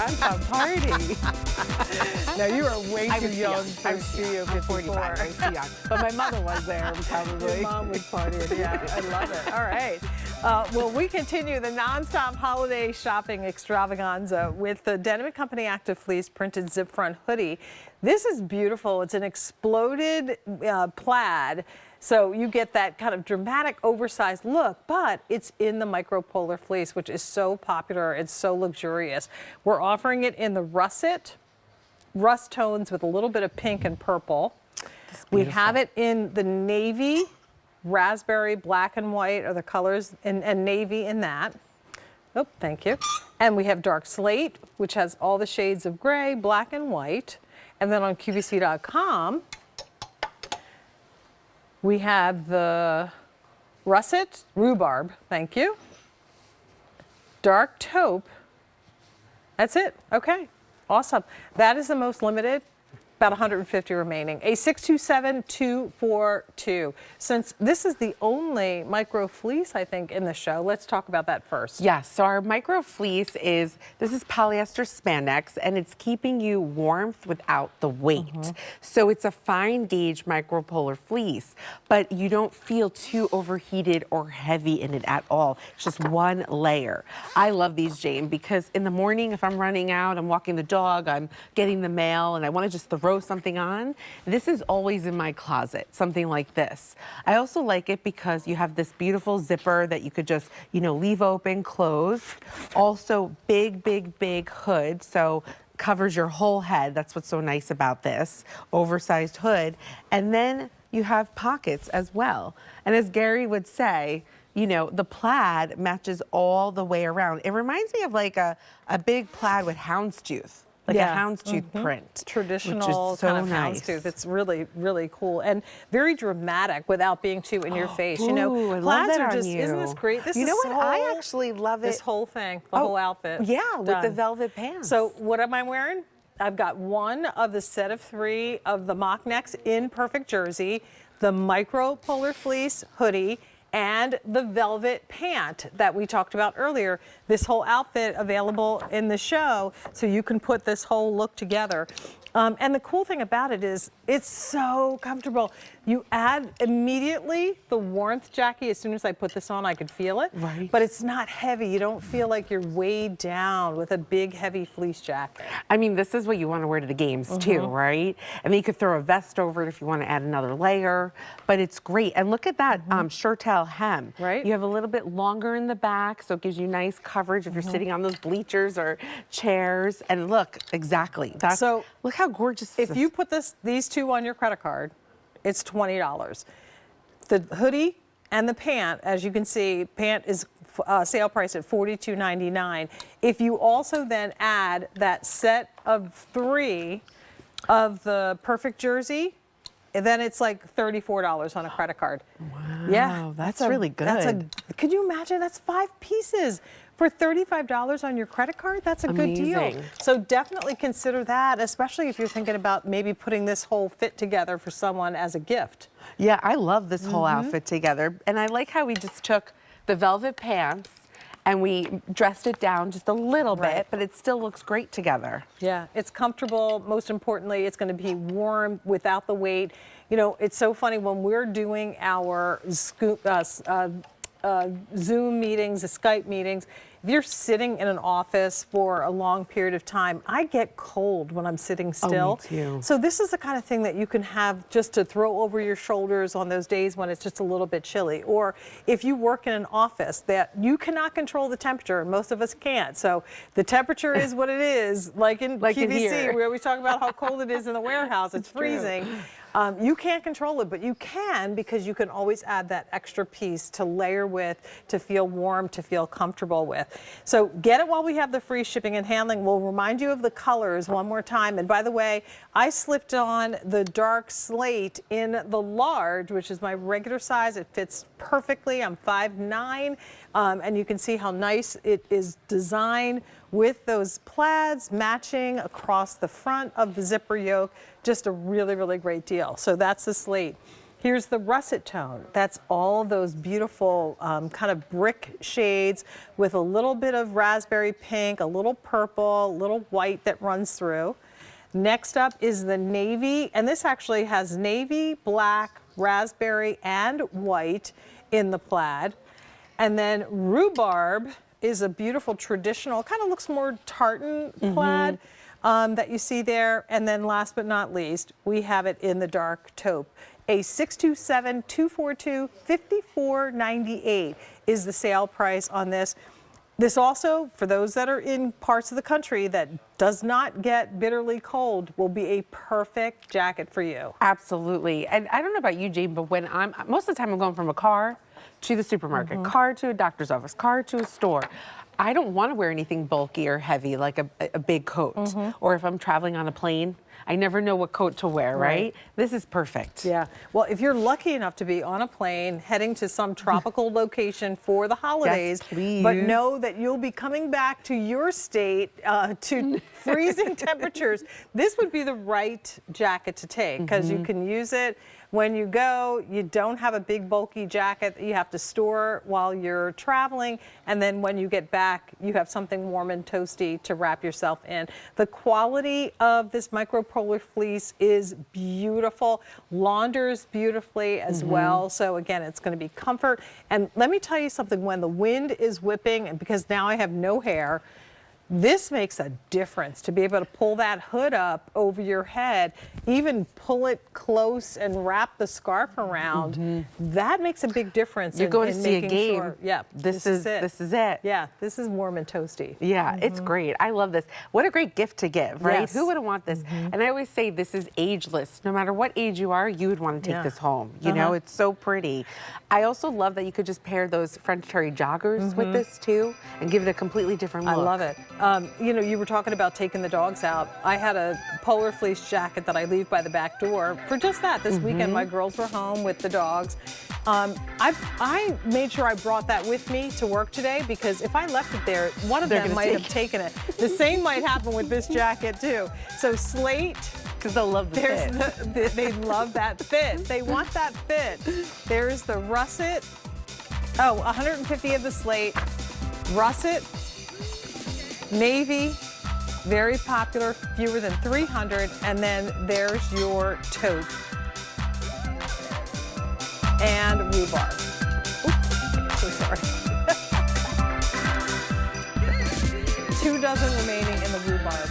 non-stop party. No, you are way too young for I'm Studio 45. 54. I was too young. But my mother was there, probably. Your mom was partying. Yeah, I love it. All right. Well, we continue the non-stop holiday shopping extravaganza with the Denim & Company Active Fleece printed zip front hoodie. This is beautiful. It's an exploded plaid. So you get that kind of dramatic, oversized look, but it's in the micropolar fleece, which is so popular. It's so luxurious. We're offering it in the russet, rust tones with a little bit of pink and purple. We have it in the navy, raspberry, black and white are the colors, and navy in that. Oh, thank you. And we have dark slate, which has all the shades of gray, black and white. And then on QVC.com, we have the russet, rhubarb, thank you. Dark taupe. That's it. Okay. Awesome. That is the most limited. About 150 remaining. A627242. Since this is the only micro fleece, I think, in the show, let's talk about that first. Yes, so our micro fleece is polyester spandex, and it's keeping you warmth without the weight. So it's a fine gauge micropolar fleece, but you don't feel too overheated or heavy in it at all. It's just one layer. I love these, Jane, because in the morning, if I'm running out, I'm walking the dog, I'm getting the mail, and I want to just throw something on, this is always in my closet, something like this. I also like it because you have this beautiful zipper that you could just, leave open, close. Also big, big, big hood, so covers your whole head. That's what's so nice about this oversized hood. And then you have pockets as well. And as Gary would say, the plaid matches all the way around. It reminds me of like a big plaid with houndstooth. Like a houndstooth print. Traditional which is so kind of nice. houndstooth. It's really, really cool and very dramatic without being too in your face. Ooh, I love that on you. Isn't this great? This you is know what? so, I actually love it. This whole thing, the whole outfit. Yeah, with the velvet pants. So what am I wearing? I've got one of the set of 3 of the mock necks in perfect jersey, the micro polar fleece hoodie, and the velvet pant that we talked about earlier. This whole outfit available in the show, so you can put this whole look together. And the cool thing about it is it's so comfortable. You add immediately the warmth, Jackie. As soon as I put this on, I could feel it. Right. But it's not heavy. You don't feel like you're weighed down with a big, heavy fleece jacket. I mean, this is what you want to wear to the games too, right? And then you could throw a vest over it if you want to add another layer. But it's great. And look at that shirtel hem. Right. You have a little bit longer in the back, so it gives you nice coverage if you're sitting on those bleachers or chairs. And look, exactly. So look how gorgeous if you put these 2 on your credit card, it's $20. The hoodie and the pant, as you can see, pant is sale price at $42.99. If you also then add that set of 3 of the perfect jersey, then it's like $34 on a credit card. Wow, Yeah, that's really good. Could you imagine? That's 5 pieces. For $35 on your credit card, that's a good deal. Amazing. So definitely consider that, especially if you're thinking about maybe putting this whole fit together for someone as a gift. Yeah, I love this whole outfit together. And I like how we just took the velvet pants and we dressed it down just a little bit, but it still looks great together. Yeah, it's comfortable. Most importantly, it's going to be warm without the weight. It's so funny when we're doing our Zoom meetings, the Skype meetings. If you're sitting in an office for a long period of time, I get cold when I'm sitting still. Me too. So this is the kind of thing that you can have just to throw over your shoulders on those days when it's just a little bit chilly. Or if you work in an office that you cannot control the temperature, and most of us can't. So the temperature is what it is, like in QVC, we always talk about how cold it is in the warehouse. It's freezing. You can't control it, but you can, because you can always add that extra piece to layer with, to feel warm, to feel comfortable with. So get it while we have the free shipping and handling. We'll remind you of the colors one more time. And by the way, I slipped on the dark slate in the large, which is my regular size. It fits perfectly. I'm 5'9", and you can see how nice it is designed with those plaids matching across the front of the zipper yoke. Just a really, really great deal. So that's the slate. Here's the russet tone. That's all those beautiful kind of brick shades with a little bit of raspberry pink, a little purple, a little white that runs through. Next up is the navy, and this actually has navy, black, raspberry, and white in the plaid. And then rhubarb is a beautiful traditional, kind of looks more tartan plaid that you see there. And then last but not least, we have it in the dark taupe. A 627-242-5498 is the sale price on this. This also, for those that are in parts of the country that does not get bitterly cold, will be a perfect jacket for you. Absolutely. And I don't know about you, Jane, but when most of the time I'm going from a car to the supermarket, car to a doctor's office, car to a store. I don't want to wear anything bulky or heavy like a big coat. Or if I'm traveling on a plane, I never know what coat to wear, right? This is perfect. Yeah. Well, if you're lucky enough to be on a plane heading to some tropical location for the holidays, but know that you'll be coming back to your state to freezing temperatures, this would be the right jacket to take because you can use it when you go. You don't have a big bulky jacket that you have to store while you're traveling, and then when you get back, you have something warm and toasty to wrap yourself in. The quality of this micropolar fleece is beautiful, launders beautifully as well. So again, it's going to be comfort. And let me tell you something, when the wind is whipping, and because now I have no hair, this makes a difference to be able to pull that hood up over your head, even pull it close and wrap the scarf around. That makes a big difference. You're going to see a game. Sure, yeah, this is it. Yeah, this is warm and toasty. Yeah, it's great. I love this. What a great gift to give, right? Yes. Who wouldn't want this? And I always say this is ageless. No matter what age you are, you would want to take this home. You know, it's so pretty. I also love that you could just pair those French terry joggers with this too and give it a completely different look. I love it. You know, you were talking about taking the dogs out. I had a polar fleece jacket that I leave by the back door for just that. This weekend, my girls were home with the dogs. I made sure I brought that with me to work today because if I left it there, one of them might have taken it. The same might happen with this jacket too. So slate. Because they'll love the fit. They love that fit. They want that fit. There's the russet. Oh, 150 of the slate. Russet. Navy, very popular, fewer than 300, and then there's your taupe and rhubarb. Oops, so sorry. 2 dozen remaining in the rhubarb.